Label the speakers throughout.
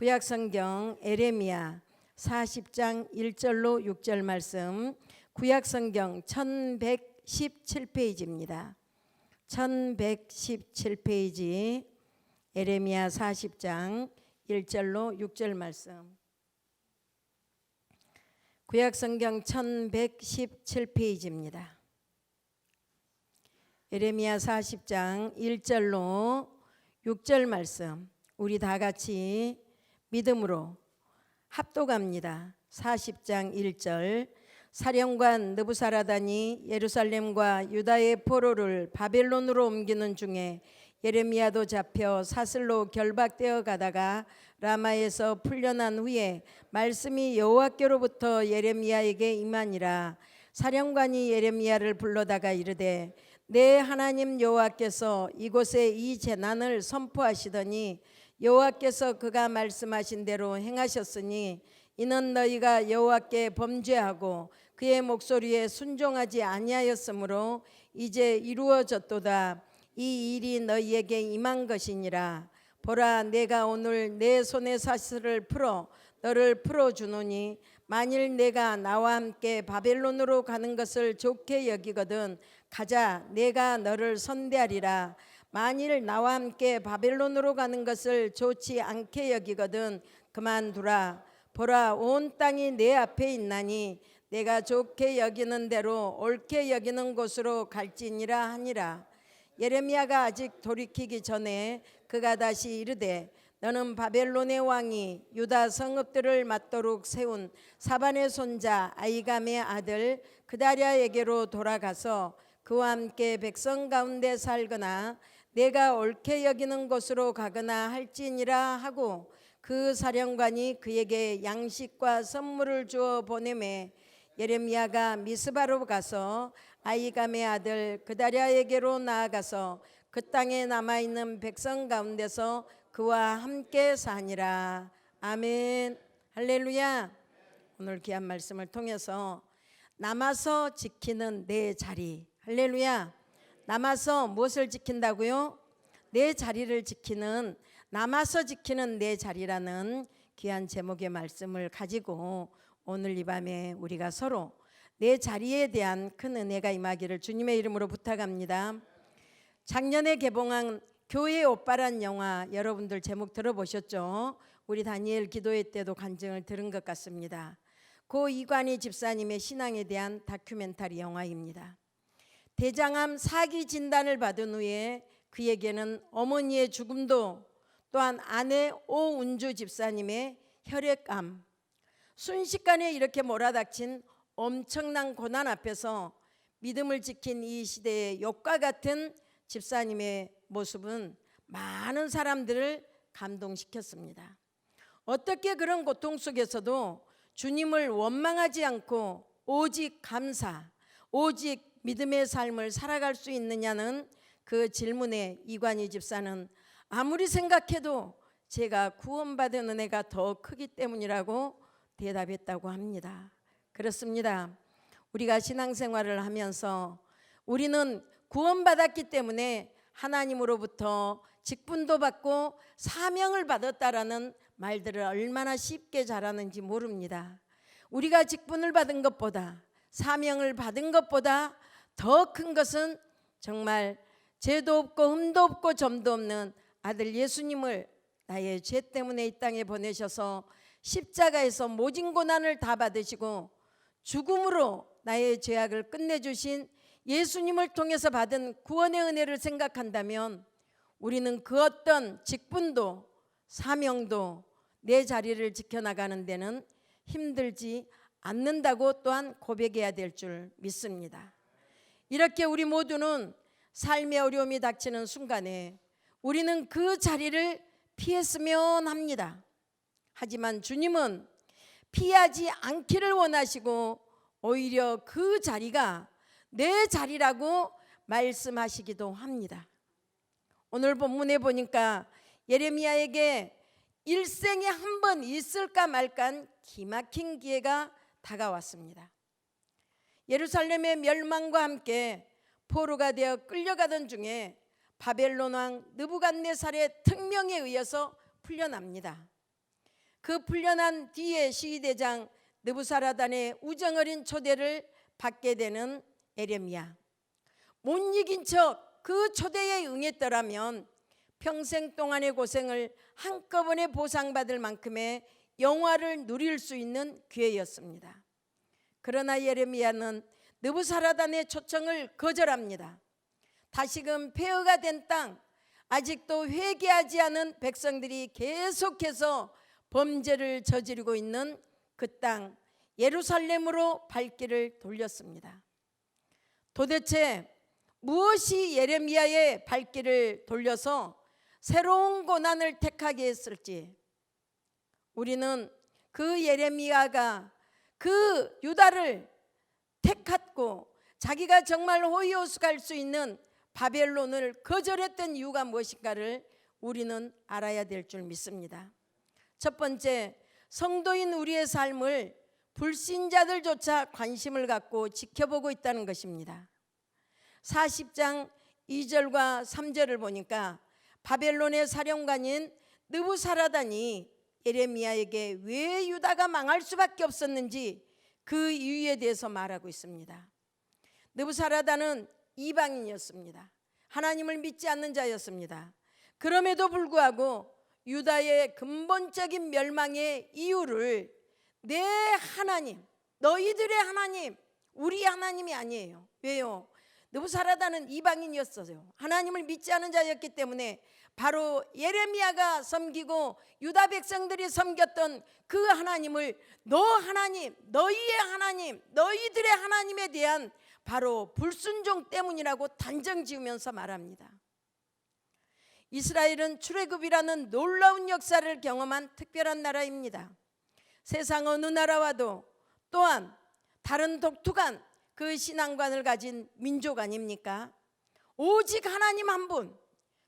Speaker 1: 구약성경 에레미야 40장 1절로 6절 말씀, 구약성경 1117페이지입니다. 1117페이지 에레미야 40장 1절로 6절 말씀. 구약성경 1117페이지입니다. 에레미야 40장 1절로 6절 말씀, 우리 다 같이 믿음으로 합독합니다. 40장 1절. 사령관 느부사라단이 예루살렘과 유다의 포로를 바벨론으로 옮기는 중에 예레미야도 잡혀 사슬로 결박되어 가다가 라마에서 풀려난 후에 말씀이 여호와께로부터 예레미야에게 임하니라. 사령관이 예레미야를 불러다가 이르되, 내 하나님 여호와께서 이곳에 이 재난을 선포하시더니 여호와께서 그가 말씀하신 대로 행하셨으니 이는 너희가 여호와께 범죄하고 그의 목소리에 순종하지 아니하였으므로 이제 이루어졌도다. 이 일이 너희에게 임한 것이니라. 보라, 내가 오늘 내 손의 사슬을 풀어 너를 풀어주노니 만일 내가 나와 함께 바벨론으로 가는 것을 좋게 여기거든 가자, 내가 너를 선대하리라. 만일 나와 함께 바벨론으로 가는 것을 좋지 않게 여기거든 그만두라. 보라, 온 땅이 내 앞에 있나니 내가 좋게 여기는 대로 옳게 여기는 곳으로 갈지니라 하니라. 예레미야가 아직 돌이키기 전에 그가 다시 이르되, 너는 바벨론의 왕이 유다 성읍들을 맞도록 세운 사반의 손자 아이감의 아들 그다랴에게로 돌아가서 그와 함께 백성 가운데 살거나 내가 옳게 여기는 곳으로 가거나 할지니라 하고, 그 사령관이 그에게 양식과 선물을 주어 보내매 예레미야가 미스바로 가서 아이감의 아들 그다랴에게로 나아가서 그 땅에 남아있는 백성 가운데서 그와 함께 사니라. 아멘. 할렐루야. 오늘 귀한 말씀을 통해서 남아서 지키는 내 자리. 할렐루야. 남아서 무엇을 지킨다고요? 내 자리를 지키는, 남아서 지키는 내 자리라는 귀한 제목의 말씀을 가지고 오늘 이 밤에 우리가 서로 내 자리에 대한 큰 은혜가 임하기를 주님의 이름으로 부탁합니다. 작년에 개봉한 교회의 오빠란 영화, 여러분들 제목 들어보셨죠? 우리 다니엘 기도회 때도 간증을 들은 것 같습니다. 고 이관희 집사님의 신앙에 대한 다큐멘터리 영화입니다. 대장암 4기 진단을 받은 후에 그에게는 어머니의 죽음도, 또한 아내 오운주 집사님의 혈액암, 순식간에 이렇게 몰아닥친 엄청난 고난 앞에서 믿음을 지킨 이 시대의 욕과 같은 집사님의 모습은 많은 사람들을 감동시켰습니다. 어떻게 그런 고통 속에서도 주님을 원망하지 않고 오직 감사, 오직 믿음의 삶을 살아갈 수 있느냐는 그 질문에 이관희 집사는 아무리 생각해도 제가 구원받은 은혜가 더 크기 때문이라고 대답했다고 합니다. 그렇습니다. 우리가 신앙생활을 하면서 우리는 구원받았기 때문에 하나님으로부터 직분도 받고 사명을 받았다라는 말들을 얼마나 쉽게 잘하는지 모릅니다. 우리가 직분을 받은 것보다, 사명을 받은 것보다 더 큰 것은 정말 죄도 없고 흠도 없고 점도 없는 아들 예수님을 나의 죄 때문에 이 땅에 보내셔서 십자가에서 모진 고난을 다 받으시고 죽음으로 나의 죄악을 끝내주신 예수님을 통해서 받은 구원의 은혜를 생각한다면 우리는 그 어떤 직분도 사명도 내 자리를 지켜나가는 데는 힘들지 않는다고 또한 고백해야 될 줄 믿습니다. 이렇게 우리 모두는 삶의 어려움이 닥치는 순간에 우리는 그 자리를 피했으면 합니다. 하지만 주님은 피하지 않기를 원하시고 오히려 그 자리가 내 자리라고 말씀하시기도 합니다. 오늘 본문에 보니까 예레미야에게 일생에 한 번 있을까 말까 기막힌 기회가 다가왔습니다. 예루살렘의 멸망과 함께 포로가 되어 끌려가던 중에 바벨론 왕 느부갓네살의 특명에 의해서 풀려납니다. 그 풀려난 뒤에 시위대장 느부사라단의 우정어린 초대를 받게 되는 예레미야. 못 이긴 척 그 초대에 응했더라면 평생 동안의 고생을 한꺼번에 보상받을 만큼의 영화를 누릴 수 있는 기회였습니다. 그러나 예레미야는 느부사라단의 초청을 거절합니다. 다시금 폐허가 된 땅, 아직도 회개하지 않은 백성들이 계속해서 범죄를 저지르고 있는 그 땅 예루살렘으로 발길을 돌렸습니다. 도대체 무엇이 예레미야의 발길을 돌려서 새로운 고난을 택하게 했을지, 우리는 그 예레미야가 그 유다를 택했고 자기가 정말 호의호숙할 수 있는 바벨론을 거절했던 이유가 무엇인가를 우리는 알아야 될 줄 믿습니다. 첫 번째, 성도인 우리의 삶을 불신자들조차 관심을 갖고 지켜보고 있다는 것입니다. 40장 2절과 3절을 보니까 바벨론의 사령관인 느부사라단이 예레미야에게 왜 유다가 망할 수밖에 없었는지 그 이유에 대해서 말하고 있습니다. 느부사라단은 이방인이었습니다. 하나님을 믿지 않는 자였습니다. 그럼에도 불구하고 유다의 근본적인 멸망의 이유를 내 하나님, 너희들의 하나님, 우리 하나님이 아니에요. 왜요? 느부사라단은 이방인이었어요. 하나님을 믿지 않은 자였기 때문에 바로 예레미야가 섬기고 유다 백성들이 섬겼던 그 하나님을 너 하나님, 너희의 하나님, 너희들의 하나님에 대한 바로 불순종 때문이라고 단정 지으면서 말합니다. 이스라엘은 출애굽이라는 놀라운 역사를 경험한 특별한 나라입니다. 세상 어느 나라와도 또한 다른 독특한 그 신앙관을 가진 민족 아닙니까? 오직 하나님 한 분,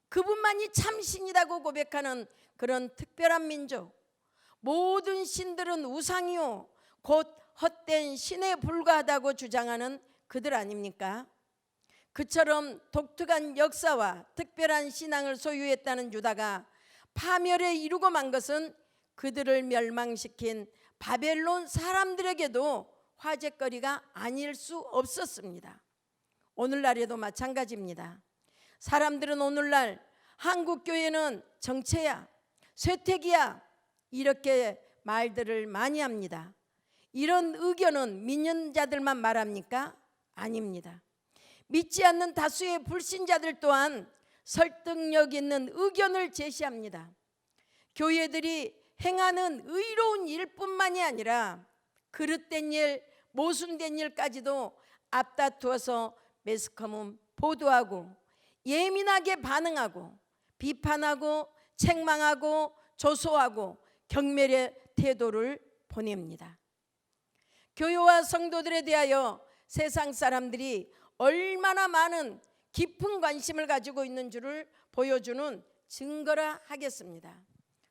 Speaker 1: 그분만이 참 신이라고 고백하는 그런 특별한 민족. 모든 신들은 우상이요 곧 헛된 신에 불과하다고 주장하는 그들 아닙니까? 그처럼 독특한 역사와 특별한 신앙을 소유했다는 유다가 파멸에 이르고 만 것은 그들을 멸망시킨 바벨론 사람들에게도 화제거리가 아닐 수 없었습니다. 오늘날에도 마찬가지입니다. 사람들은 오늘날 한국교회는 정체야, 쇠퇴기야 이렇게 말들을 많이 합니다. 이런 의견은 믿는 자들만 말합니까? 아닙니다. 믿지 않는 다수의 불신자들 또한 설득력 있는 의견을 제시합니다. 교회들이 행하는 의로운 일뿐만이 아니라 그릇된 일, 모순된 일까지도 앞다투어서 매스컴은 보도하고 예민하게 반응하고 비판하고 책망하고 조소하고 경멸의 태도를 보냅니다. 교회와 성도들에 대하여 세상 사람들이 얼마나 많은 깊은 관심을 가지고 있는 줄을 보여주는 증거라 하겠습니다.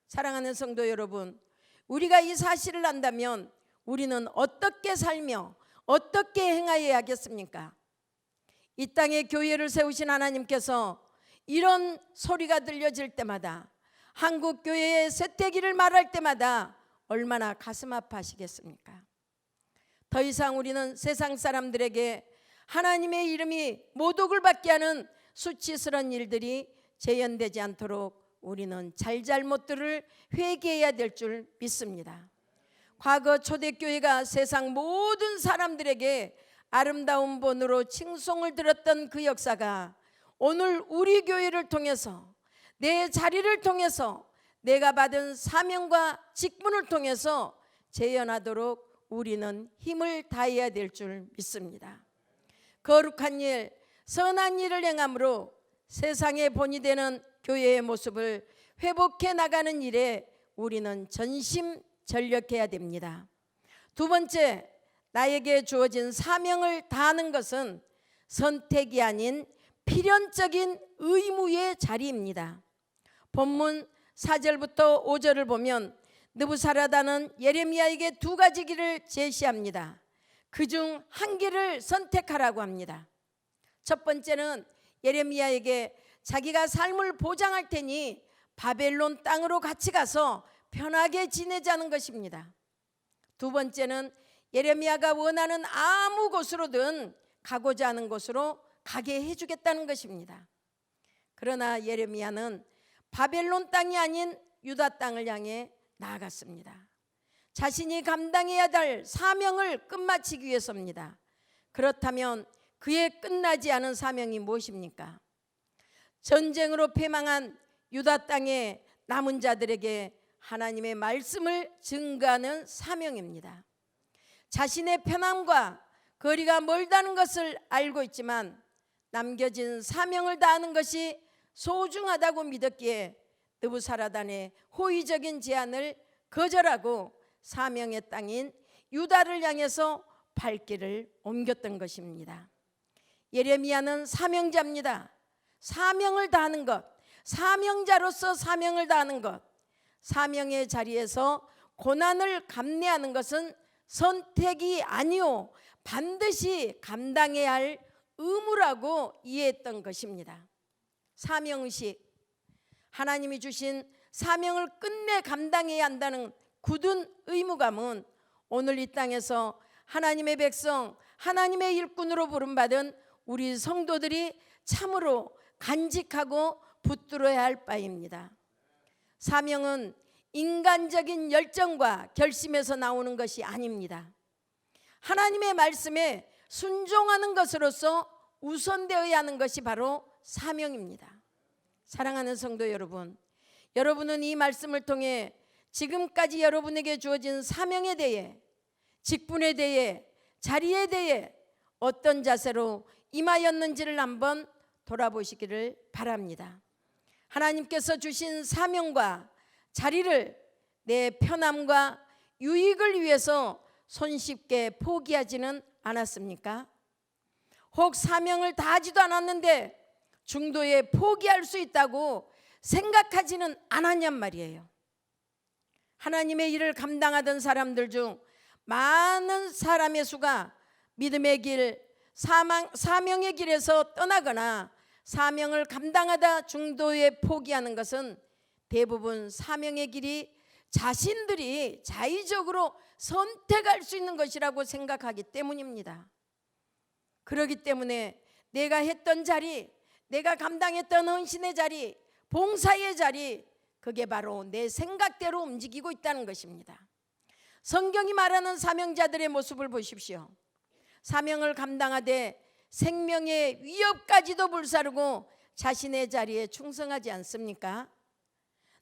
Speaker 1: 사랑하는 성도 여러분, 우리가 이 사실을 안다면 우리는 어떻게 살며 어떻게 행하여야 하겠습니까? 이 땅에 교회를 세우신 하나님께서 이런 소리가 들려질 때마다, 한국 교회의 쇠퇴기를 말할 때마다 얼마나 가슴 아파하시겠습니까? 더 이상 우리는 세상 사람들에게 하나님의 이름이 모독을 받게 하는 수치스러운 일들이 재현되지 않도록 우리는 잘잘못들을 회개해야 될 줄 믿습니다. 과거 초대교회가 세상 모든 사람들에게 아름다운 본으로 칭송을 들었던 그 역사가 오늘 우리 교회를 통해서, 내 자리를 통해서, 내가 받은 사명과 직분을 통해서 재현하도록 우리는 힘을 다해야 될 줄 믿습니다. 거룩한 일, 선한 일을 행함으로 세상의 본이 되는 교회의 모습을 회복해 나가는 일에 우리는 전심전력해야 됩니다. 두 번째, 나에게 주어진 사명을 다하는 것은 선택이 아닌 필연적인 의무의 자리입니다. 본문 4절부터 5절을 보면 느부사라단은 예레미야에게 두 가지 길을 제시합니다. 그중 한 길을 선택하라고 합니다. 첫 번째는 예레미야에게 자기가 삶을 보장할 테니 바벨론 땅으로 같이 가서 편하게 지내자는 것입니다. 두 번째는 예레미야가 원하는 아무 곳으로든 가고자 하는 곳으로 가게 해주겠다는 것입니다. 그러나 예레미야는 바벨론 땅이 아닌 유다 땅을 향해 나아갔습니다. 자신이 감당해야 할 사명을 끝마치기 위해서입니다. 그렇다면 그의 끝나지 않은 사명이 무엇입니까? 전쟁으로 패망한 유다 땅의 남은 자들에게 하나님의 말씀을 증거하는 사명입니다. 자신의 편함과 거리가 멀다는 것을 알고 있지만 남겨진 사명을 다하는 것이 소중하다고 믿었기에 느부사라단의 호의적인 제안을 거절하고 사명의 땅인 유다를 향해서 발길을 옮겼던 것입니다. 예레미야는 사명자입니다. 사명을 다하는 것, 사명자로서 사명을 다하는 것, 사명의 자리에서 고난을 감내하는 것은 선택이 아니오 반드시 감당해야 할 의무라고 이해했던 것입니다. 사명의식, 하나님이 주신 사명을 끝내 감당해야 한다는 굳은 의무감은 오늘 이 땅에서 하나님의 백성, 하나님의 일꾼으로 부름받은 우리 성도들이 참으로 간직하고 붙들어야 할 바입니다. 사명은 인간적인 열정과 결심에서 나오는 것이 아닙니다. 하나님의 말씀에 순종하는 것으로서 우선되어야 하는 것이 바로 사명입니다. 사랑하는 성도 여러분, 여러분은 이 말씀을 통해 지금까지 여러분에게 주어진 사명에 대해, 직분에 대해, 자리에 대해 어떤 자세로 임하였는지를 한번 돌아보시기를 바랍니다. 하나님께서 주신 사명과 자리를 내 편함과 유익을 위해서 손쉽게 포기하지는 않았습니까? 혹 사명을 다하지도 않았는데 중도에 포기할 수 있다고 생각하지는 않았냔 말이에요. 하나님의 일을 감당하던 사람들 중 많은 사람의 수가 믿음의 길, 사명의 길에서 떠나거나 사명을 감당하다 중도에 포기하는 것은 대부분 사명의 길이 자신들이 자의적으로 선택할 수 있는 것이라고 생각하기 때문입니다. 그렇기 때문에 내가 했던 자리, 내가 감당했던 헌신의 자리, 봉사의 자리, 그게 바로 내 생각대로 움직이고 있다는 것입니다. 성경이 말하는 사명자들의 모습을 보십시오. 사명을 감당하되 생명의 위협까지도 불사르고 자신의 자리에 충성하지 않습니까?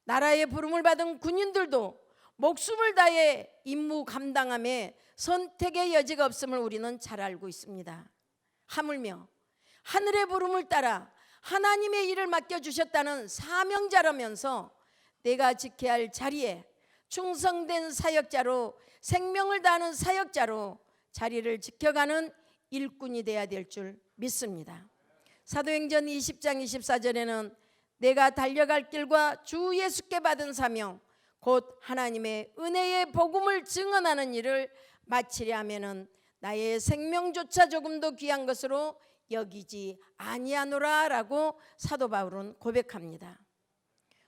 Speaker 1: 나라의 부름을 받은 군인들도 목숨을 다해 임무 감당함에 선택의 여지가 없음을 우리는 잘 알고 있습니다. 하물며 하늘의 부름을 따라 하나님의 일을 맡겨주셨다는 사명자라면서 내가 지켜야 할 자리에 충성된 사역자로, 생명을 다하는 사역자로 자리를 지켜가는 일꾼이 되어야 될 줄 믿습니다. 사도행전 20장 24절에는 내가 달려갈 길과 주 예수께 받은 사명 곧 하나님의 은혜의 복음을 증언하는 일을 마치려 하면은 나의 생명조차 조금도 귀한 것으로 여기지 아니하노라 라고 사도 바울은 고백합니다.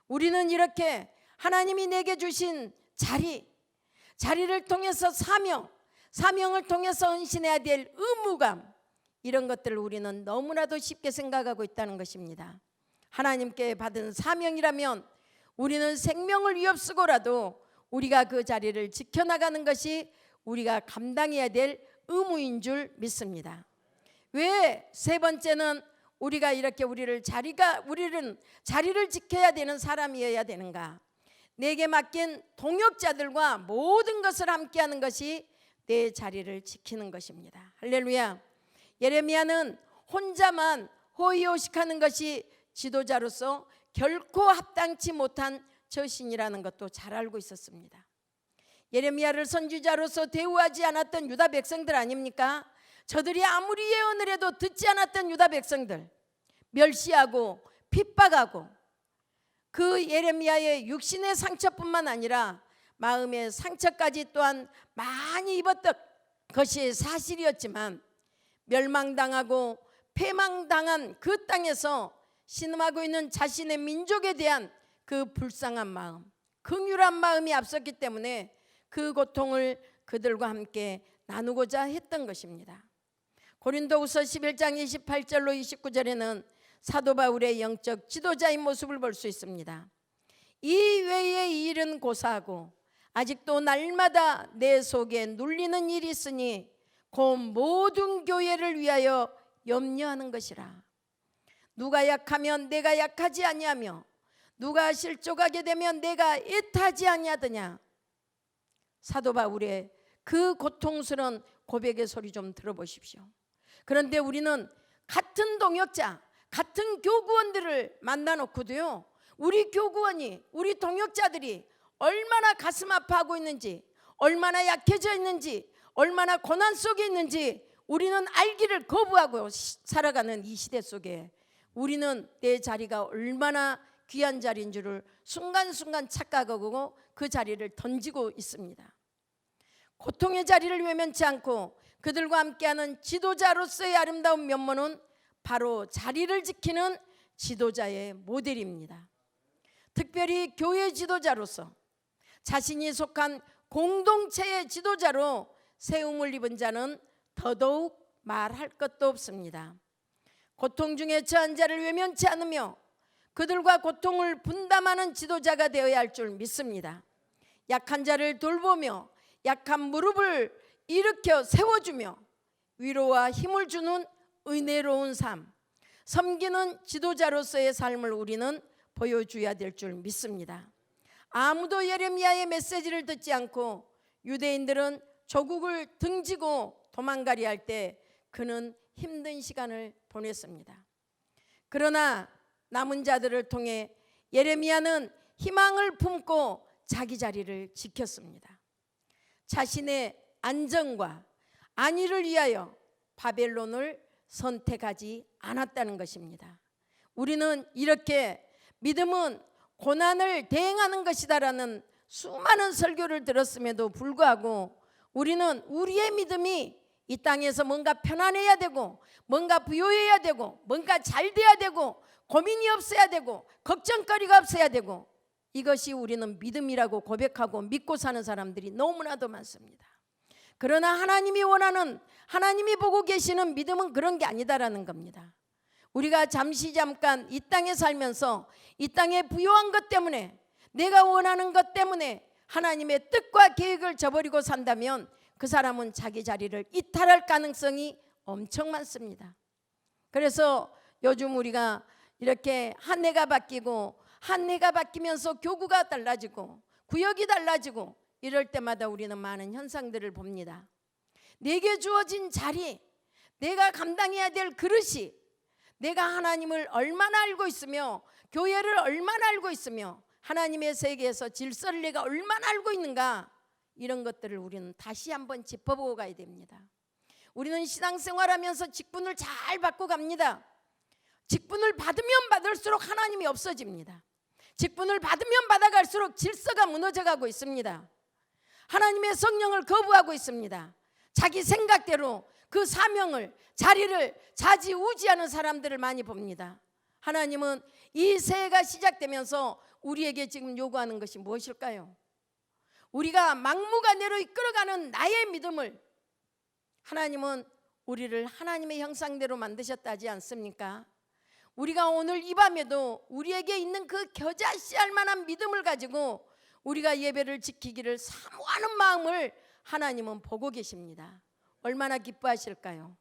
Speaker 1: 우리는 이렇게 하나님이 내게 주신 자리를 통해서 사명을 통해서 헌신해야 될 의무감, 이런 것들을 우리는 너무나도 쉽게 생각하고 있다는 것입니다. 하나님께 받은 사명이라면 우리는 생명을 위협쓰고라도 우리가 그 자리를 지켜나가는 것이 우리가 감당해야 될 의무인 줄 믿습니다. 왜 세 번째는 우리가 이렇게 우리는 자리를 지켜야 되는 사람이어야 되는가? 내게 맡긴 동역자들과 모든 것을 함께하는 것이 내 자리를 지키는 것입니다. 할렐루야. 예레미야는 혼자만 호의호식하는 것이 지도자로서 결코 합당치 못한 처신이라는 것도 잘 알고 있었습니다. 예레미야를 선지자로서 대우하지 않았던 유다 백성들 아닙니까? 저들이 아무리 예언을 해도 듣지 않았던 유다 백성들, 멸시하고 핍박하고, 그 예레미야의 육신의 상처뿐만 아니라 마음의 상처까지 또한 많이 입었던 것이 사실이었지만, 멸망당하고 패망당한 그 땅에서 신음하고 있는 자신의 민족에 대한 그 불쌍한 마음, 긍휼한 마음이 앞섰기 때문에 그 고통을 그들과 함께 나누고자 했던 것입니다. 고린도후서 11장 28절로 29절에는 사도 바울의 영적 지도자의 모습을 볼 수 있습니다. 이 외의 일은 고사하고 아직도 날마다 내 속에 눌리는 일이 있으니 곧 모든 교회를 위하여 염려하는 것이라. 누가 약하면 내가 약하지 아니하며 누가 실족하게 되면 내가 애타지 아니하더냐. 사도 바울의 그 고통스러운 고백의 소리 좀 들어보십시오. 그런데 우리는 같은 동역자, 같은 교구원들을 만나놓고도요, 우리 교구원이, 우리 동역자들이 얼마나 가슴 아파하고 있는지, 얼마나 약해져 있는지, 얼마나 고난 속에 있는지 우리는 알기를 거부하고 살아가는 이 시대 속에 우리는 내 자리가 얼마나 귀한 자리인 줄을 순간순간 착각하고 그 자리를 던지고 있습니다. 고통의 자리를 외면치 않고 그들과 함께하는 지도자로서의 아름다운 면모는 바로 자리를 지키는 지도자의 모델입니다. 특별히 교회 지도자로서 자신이 속한 공동체의 지도자로 세움을 입은 자는 더더욱 말할 것도 없습니다. 고통 중에 처한 자를 외면치 않으며 그들과 고통을 분담하는 지도자가 되어야 할 줄 믿습니다. 약한 자를 돌보며 약한 무릎을 일으켜 세워주며 위로와 힘을 주는 은혜로운 삶, 섬기는 지도자로서의 삶을 우리는 보여줘야 될 줄 믿습니다. 아무도 예레미야의 메시지를 듣지 않고 유대인들은 조국을 등지고 도망가려 할 때 그는 힘든 시간을 보냈습니다. 그러나 남은 자들을 통해 예레미야는 희망을 품고 자기 자리를 지켰습니다. 자신의 안정과 안위를 위하여 바벨론을 선택하지 않았다는 것입니다. 우리는 이렇게 믿음은 고난을 대행하는 것이다라는 수많은 설교를 들었음에도 불구하고 우리는 우리의 믿음이 이 땅에서 뭔가 편안해야 되고 뭔가 부유해야 되고 뭔가 잘 돼야 되고 고민이 없어야 되고 걱정거리가 없어야 되고 이것이 우리는 믿음이라고 고백하고 믿고 사는 사람들이 너무나도 많습니다. 그러나 하나님이 원하는, 하나님이 보고 계시는 믿음은 그런 게 아니다라는 겁니다. 우리가 잠깐 이 땅에 살면서 이 땅의 부요한 것 때문에 내가 원하는 것 때문에 하나님의 뜻과 계획을 저버리고 산다면 그 사람은 자기 자리를 이탈할 가능성이 엄청 많습니다. 그래서 요즘 우리가 이렇게 한 해가 바뀌고 한 해가 바뀌면서 교구가 달라지고 구역이 달라지고 이럴 때마다 우리는 많은 현상들을 봅니다. 내게 주어진 자리, 내가 감당해야 될 그릇이 내가 하나님을 얼마나 알고 있으며 교회를 얼마나 알고 있으며 하나님의 세계에서 질서를 내가 얼마나 알고 있는가, 이런 것들을 우리는 다시 한번 짚어보고 가야 됩니다. 우리는 신앙생활하면서 직분을 잘 받고 갑니다. 직분을 받으면 받을수록 하나님이 없어집니다. 직분을 받으면 받아갈수록 질서가 무너져가고 있습니다. 하나님의 성령을 거부하고 있습니다. 자기 생각대로 그 사명을, 자리를 좌지우지하는 사람들을 많이 봅니다. 하나님은 이 새해가 시작되면서 우리에게 지금 요구하는 것이 무엇일까요? 우리가 막무가내로 이끌어가는 나의 믿음을, 하나님은 우리를 하나님의 형상대로 만드셨다지 않습니까? 우리가 오늘 이 밤에도 우리에게 있는 그 겨자씨알 만한 믿음을 가지고 우리가 예배를 지키기를 사모하는 마음을 하나님은 보고 계십니다. 얼마나 기뻐하실까요?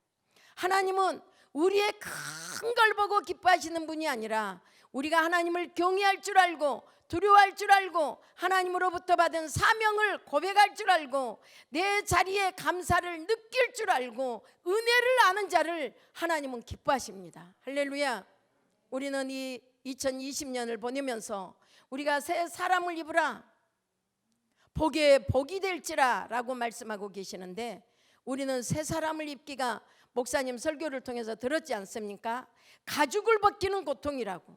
Speaker 1: 하나님은 우리의 큰 걸 보고 기뻐하시는 분이 아니라 우리가 하나님을 경외할 줄 알고 두려워할 줄 알고 하나님으로부터 받은 사명을 고백할 줄 알고 내 자리에 감사를 느낄 줄 알고 은혜를 아는 자를 하나님은 기뻐하십니다. 할렐루야. 우리는 이 2020년을 보내면서 우리가 새 사람을 입으라, 복에 복이 될지라 라고 말씀하고 계시는데 우리는 새 사람을 입기가 목사님 설교를 통해서 들었지 않습니까? 가죽을 벗기는 고통이라고,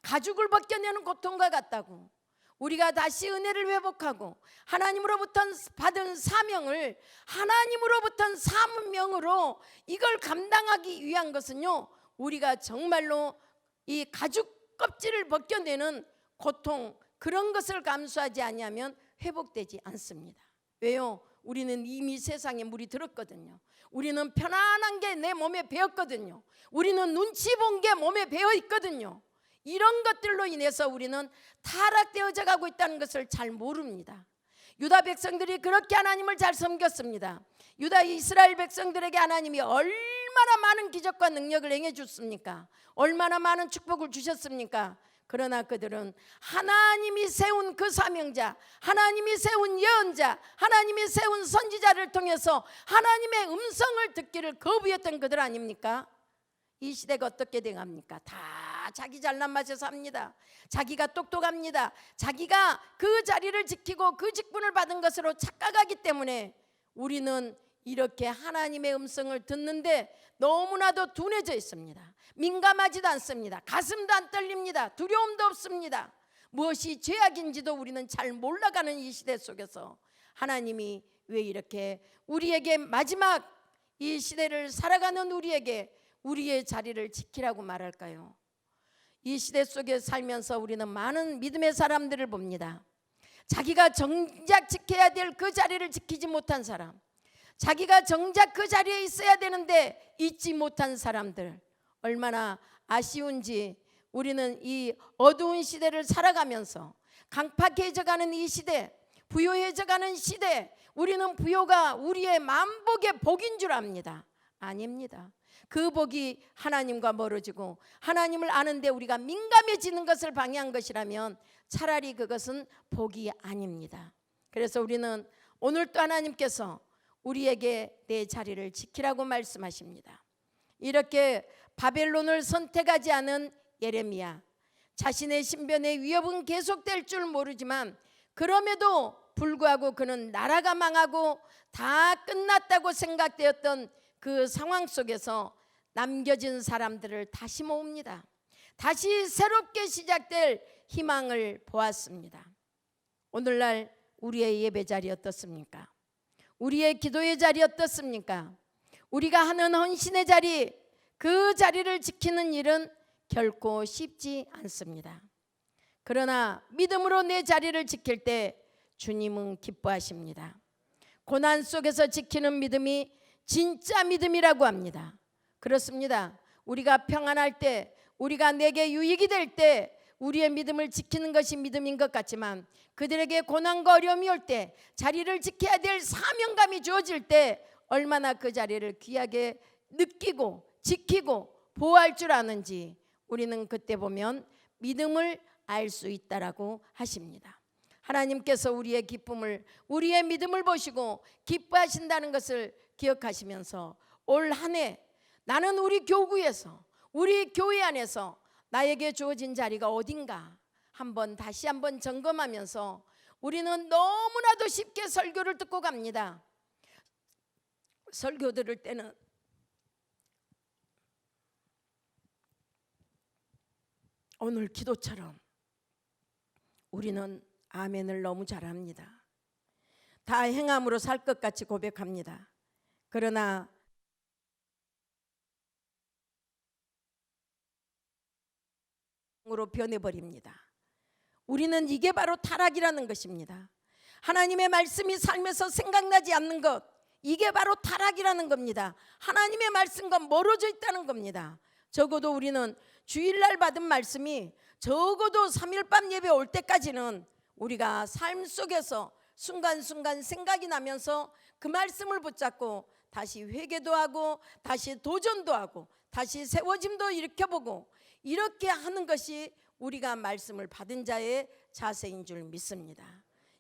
Speaker 1: 가죽을 벗겨내는 고통과 같다고. 우리가 다시 은혜를 회복하고 하나님으로부터 받은 사명을 하나님으로부터 사명으로 이걸 감당하기 위한 것은요, 우리가 정말로 이 가죽 껍질을 벗겨내는 고통, 그런 것을 감수하지 아니하면 회복되지 않습니다. 왜요? 우리는 이미 세상에 물이 들었거든요. 우리는 편안한 게 내 몸에 배었거든요. 우리는 눈치 본 게 몸에 배어 있거든요. 이런 것들로 인해서 우리는 타락되어져 가고 있다는 것을 잘 모릅니다. 유다 백성들이 그렇게 하나님을 잘 섬겼습니다. 유다 이스라엘 백성들에게 하나님이 얼마나 많은 기적과 능력을 행해 줬습니까? 얼마나 많은 축복을 주셨습니까? 그러나 그들은 하나님이 세운 그 사명자, 하나님이 세운 예언자, 하나님이 세운 선지자를 통해서 하나님의 음성을 듣기를 거부했던 그들 아닙니까? 이 시대가 어떻게 돼갑니까? 다 자기 잘난 맛에 삽니다. 자기가 똑똑합니다. 자기가 그 자리를 지키고 그 직분을 받은 것으로 착각하기 때문에 우리는 이렇게 하나님의 음성을 듣는데 너무나도 둔해져 있습니다. 민감하지도 않습니다. 가슴도 안 떨립니다. 두려움도 없습니다. 무엇이 죄악인지도 우리는 잘 몰라가는 이 시대 속에서 하나님이 왜 이렇게 우리에게 마지막 이 시대를 살아가는 우리에게 우리의 자리를 지키라고 말할까요? 이 시대 속에 살면서 우리는 많은 믿음의 사람들을 봅니다. 자기가 정작 지켜야 될 그 자리를 지키지 못한 사람, 자기가 정작 그 자리에 있어야 되는데 있지 못한 사람들, 얼마나 아쉬운지. 우리는 이 어두운 시대를 살아가면서 강팍해져가는 이 시대, 부요해져가는 시대, 우리는 부요가 우리의 만복의 복인 줄 압니다. 아닙니다. 그 복이 하나님과 멀어지고 하나님을 아는데 우리가 민감해지는 것을 방해한 것이라면 차라리 그것은 복이 아닙니다. 그래서 우리는 오늘 또 하나님께서 우리에게 내 자리를 지키라고 말씀하십니다. 이렇게 바벨론을 선택하지 않은 예레미야, 자신의 신변의 위협은 계속될 줄 모르지만 그럼에도 불구하고 그는 나라가 망하고 다 끝났다고 생각되었던 그 상황 속에서 남겨진 사람들을 다시 모읍니다. 다시 새롭게 시작될 희망을 보았습니다. 오늘날 우리의 예배 자리 어떻습니까? 우리의 기도의 자리 어떻습니까? 우리가 하는 헌신의 자리, 그 자리를 지키는 일은 결코 쉽지 않습니다. 그러나 믿음으로 내 자리를 지킬 때 주님은 기뻐하십니다. 고난 속에서 지키는 믿음이 진짜 믿음이라고 합니다. 그렇습니다. 우리가 평안할 때, 우리가 내게 유익이 될 때 우리의 믿음을 지키는 것이 믿음인 것 같지만 그들에게 고난과 어려움이 올 때, 자리를 지켜야 될 사명감이 주어질 때 얼마나 그 자리를 귀하게 느끼고 지키고 보호할 줄 아는지 우리는 그때 보면 믿음을 알 수 있다라고 하십니다. 하나님께서 우리의 기쁨을, 우리의 믿음을 보시고 기뻐하신다는 것을 기억하시면서 올 한 해 나는 우리 교구에서, 우리 교회 안에서 나에게 주어진 자리가 어딘가 다시 한번 점검하면서 우리는 너무나도 쉽게 설교를 듣고 갑니다. 설교 들을 때는 오늘 기도처럼 우리는 아멘을 너무 잘합니다. 다 행함으로 살 것 같이 고백합니다. 그러나 으로 변해버립니다. 우리는 이게 바로 타락이라는 것입니다. 하나님의 말씀이 삶에서 생각나지 않는 것, 이게 바로 타락이라는 겁니다. 하나님의 말씀과 멀어져 있다는 겁니다. 적어도 우리는 주일날 받은 말씀이 적어도 3일 밤 예배 올 때까지는 우리가 삶 속에서 순간순간 생각이 나면서 그 말씀을 붙잡고 다시 회개도 하고 다시 도전도 하고 다시 세워짐도 일으켜보고 이렇게 하는 것이 우리가 말씀을 받은 자의 자세인 줄 믿습니다.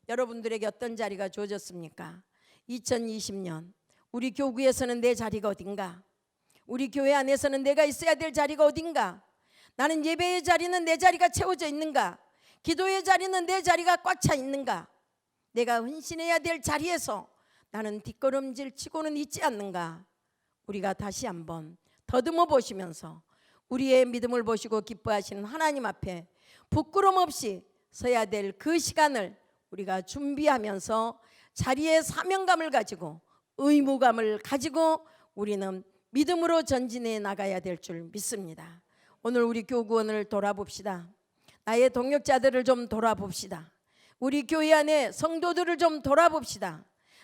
Speaker 1: 여러분들에게 어떤 자리가 주어졌습니까? 2020년 우리 교구에서는 내 자리가 어딘가? 우리 교회 안에서는 내가 있어야 될 자리가 어딘가? 나는 예배의 자리는 내 자리가 채워져 있는가? 기도의 자리는 내 자리가 꽉 차 있는가? 내가 헌신해야 될 자리에서 나는 뒷걸음질 치고는 있지 않는가? 우리가 다시 한번 더듬어 보시면서 우리의 믿음을 보시고 기뻐하시는 하나님 앞에 부끄럼 없이 서야 될 그 시간을 우리가 준비하면서 자리의 사명감을 가지고 의무감을 가지고 우리는 믿음으로 전진해 나가야 될 줄 믿습니다. 오늘 우리 교구원을 돌아봅시다. 나의 동역자들을 좀 돌아봅시다. 우리 교회 안에 성도들을 좀 돌아봅시다.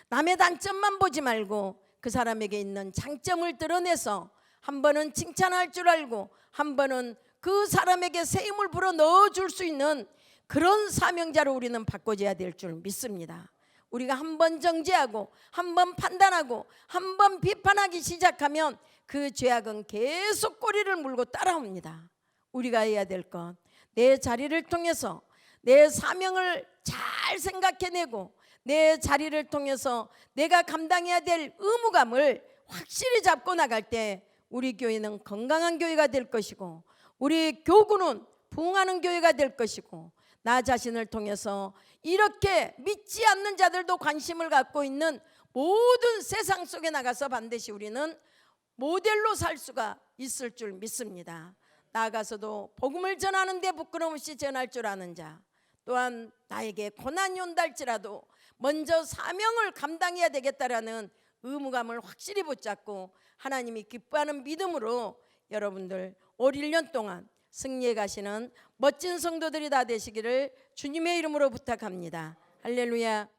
Speaker 1: 남의 단점만 보지 말고 그 사람에게 있는 장점을 드러내서 한 번은 칭찬할 줄 알고 한 번은 그 사람에게 새 힘을 불어 넣어줄 수 있는 그런 사명자로 우리는 바꿔져야 될 줄 믿습니다. 우리가 한 번 정죄하고 한 번 판단하고 한 번 비판하기 시작하면 그 죄악은 계속 꼬리를 물고 따라옵니다. 우리가 해야 될 것, 내 자리를 통해서 내 사명을 잘 생각해내고 내 자리를 통해서 내가 감당해야 될 의무감을 확실히 잡고 나갈 때 우리 교회는 건강한 교회가 될 것이고 우리 교구는 부흥하는 교회가 될 것이고 나 자신을 통해서 이렇게 믿지 않는 자들도 관심을 갖고 있는 모든 세상 속에 나가서 반드시 우리는 모델로 살 수가 있을 줄 믿습니다. 나아가서도 복음을 전하는데 부끄러움 없이 전할 줄 아는 자, 또한 나에게 고난이 온다 할지라도 먼저 사명을 감당해야 되겠다라는 의무감을 확실히 붙잡고 하나님이 기뻐하는 믿음으로 여러분들 올 1년 동안 승리해 가시는 멋진 성도들이 다 되시기를 주님의 이름으로 부탁합니다. 할렐루야.